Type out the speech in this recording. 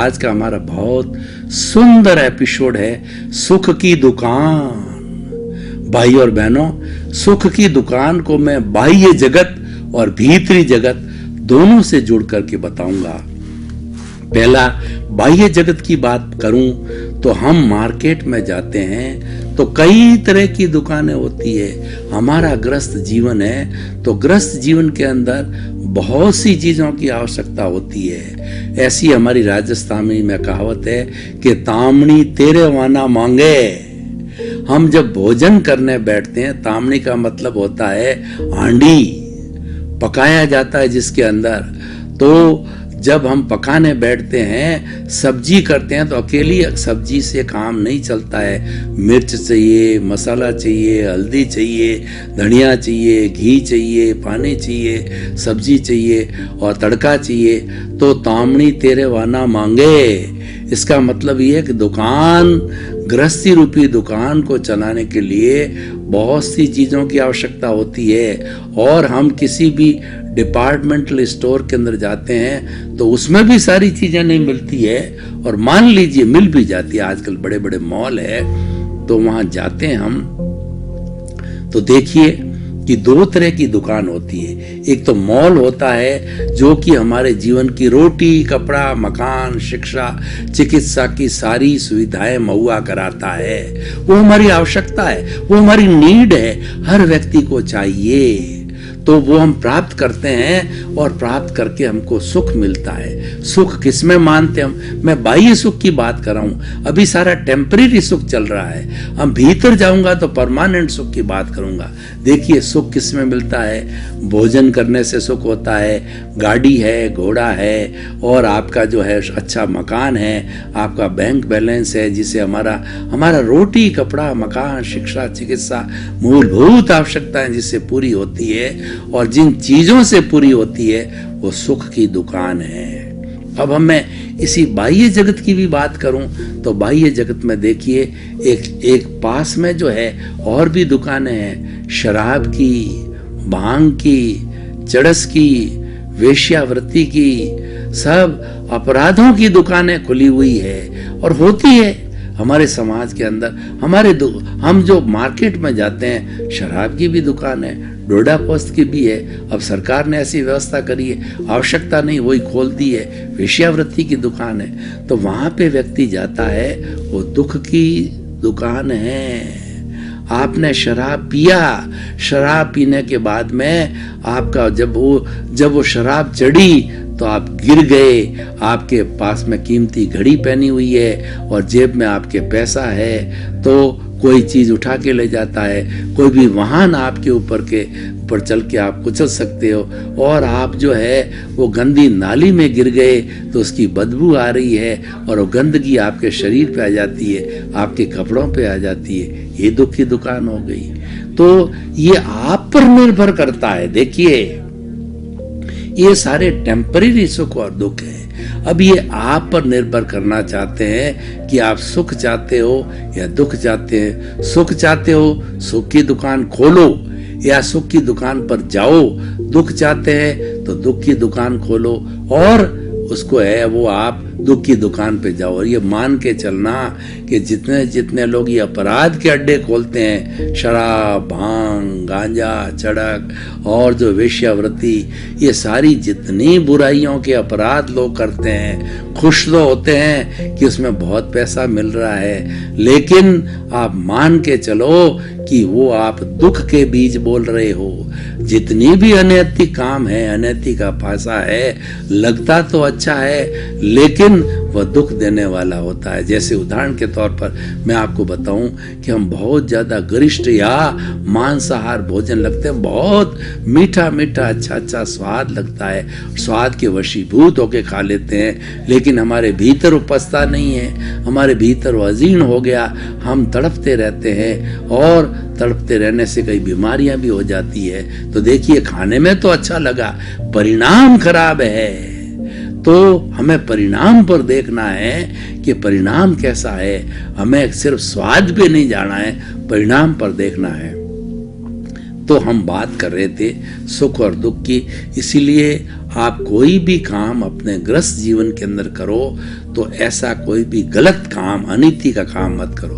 आज का हमारा बहुत सुंदर एपिसोड है सुख की दुकान। भाई और बहनों, सुख की दुकान को मैं बाह्य जगत और भीतरी जगत दोनों से जुड़ करके बताऊंगा। पहला, बाह्य जगत की बात करूं तो हम मार्केट में जाते हैं तो कई तरह की दुकानें होती है। हमारा गृहस्थ जीवन है तो गृहस्थ जीवन के अंदर बहुत सी चीजों की आवश्यकता होती है। ऐसी हमारी राजस्थान में कहावत है कि तामणी तेरे वाना मांगे। हम जब भोजन करने बैठते हैं, तामणी का मतलब होता है हांडी, पकाया जाता है जिसके अंदर। तो जब हम पकाने बैठते हैं, सब्जी करते हैं तो अकेली सब्जी से काम नहीं चलता है। मिर्च चाहिए, मसाला चाहिए, हल्दी चाहिए, धनिया चाहिए, घी चाहिए, पानी चाहिए, सब्जी चाहिए और तड़का चाहिए। तो तामणी तेरे वाना मांगे, इसका मतलब ये है कि दुकान, गृहस्थी रूपी दुकान को चलाने के लिए बहुत सी चीज़ों की आवश्यकता होती है। और हम किसी भी डिपार्टमेंटल स्टोर के अंदर जाते हैं तो उसमें भी सारी चीज़ें नहीं मिलती है। और मान लीजिए मिल भी जाती है, आजकल बड़े बड़े मॉल है तो वहाँ जाते हैं हम तो देखिए कि दो तरह की दुकान होती है। एक तो मॉल होता है जो कि हमारे जीवन की रोटी, कपड़ा, मकान, शिक्षा, चिकित्सा की सारी सुविधाएं मुहैया कराता है। वो हमारी आवश्यकता है, वो हमारी नीड है, हर व्यक्ति को चाहिए। तो वो हम प्राप्त करते हैं और प्राप्त करके हमको सुख मिलता है। सुख किसमें मानते हम? मैं बाह्य सुख की बात कर रहा हूं, अभी सारा टेम्परेरी सुख चल रहा है। हम भीतर जाऊंगा तो परमानेंट सुख की बात करूंगा। देखिए सुख किसमें मिलता है? भोजन करने से सुख होता है, गाड़ी है, घोड़ा है, और आपका जो है अच्छा मकान है, आपका बैंक बैलेंस है, जिसे हमारा रोटी, कपड़ा, मकान, शिक्षा, चिकित्सा, मूलभूत आवश्यकताएं जिससे पूरी होती है और जिन चीजों से पूरी होती है वो सुख की दुकान है। अब मैं इसी बाह्य जगत की भी बात करूं तो बाह्य जगत में देखिए एक पास में जो है और भी दुकानें हैं, शराब की, भांग की, चरस की, वेश्यावृत्ति की, सब अपराधों की दुकानें खुली हुई है और होती है हमारे समाज के अंदर। हम जो मार्केट में जाते हैं, शराब की भी दुकान है, डोडा पोस्त की भी है। अब सरकार ने ऐसी व्यवस्था करी है, आवश्यकता नहीं, वही खोल दी है। वेश्यावृत्ति की दुकान है तो वहां पे व्यक्ति जाता है, वो दुख की दुकान है। आपने शराब पिया, शराब पीने के बाद में आपका जब वो शराब चढ़ी तो आप गिर गए। आपके पास में कीमती घड़ी पहनी हुई है और जेब में आपके पैसा है तो कोई चीज उठा के ले जाता है, कोई भी वाहन आपके ऊपर चल के आप कुचल सकते हो, और आप जो है वो गंदी नाली में गिर गए तो उसकी बदबू आ रही है और वो गंदगी आपके शरीर पे आ जाती है, आपके कपड़ों पे आ जाती है। ये दुख की दुकान हो गई। तो ये आप पर निर्भर करता है। देखिए ये सारे टेम्परेरी सुख और दुख है। अब ये आप पर निर्भर करना चाहते हैं कि आप सुख चाहते हो या दुख चाहते हैं। सुख चाहते हो, सुख की दुकान खोलो या सुख की दुकान पर जाओ। दुख चाहते हैं तो दुख की दुकान खोलो और उसको है वो आप दुख की दुकान पे जाओ। और ये मान के चलना कि जितने जितने लोग ये अपराध के अड्डे खोलते हैं, शराब, भांग, गांजा, चड़क और जो वेश्यावृत्ति, ये सारी जितनी बुराइयों के अपराध लोग करते हैं, खुश तो होते हैं कि उसमें बहुत पैसा मिल रहा है, लेकिन आप मान के चलो कि वो आप दुख के बीज बोल रहे हो। जितनी भी अनैतिक काम है, अनैतिक भाषा है, लगता तो अच्छा है लेकिन वह दुख देने वाला होता है। जैसे उदाहरण के तौर पर मैं आपको बताऊं कि हम बहुत ज्यादा गरिष्ठ या मांसाहार भोजन लगते हैं, बहुत मीठा मीठा अच्छा अच्छा स्वाद लगता है, स्वाद के वशीभूत होके खा लेते हैं, लेकिन हमारे भीतर उपजता नहीं है, हमारे भीतर वो अजीर्ण हो गया, हम तड़पते रहते हैं और तड़पते रहने से कई बीमारियां भी हो जाती है। तो देखिए खाने में तो अच्छा लगा, परिणाम खराब है। तो हमें परिणाम पर देखना है कि परिणाम कैसा है। हमें सिर्फ स्वाद पे नहीं जाना है, परिणाम पर देखना है। तो हम बात कर रहे थे सुख और दुख की। इसीलिए आप कोई भी काम अपने गृहस्थ जीवन के अंदर करो तो ऐसा कोई भी गलत काम, अनीति का काम मत करो।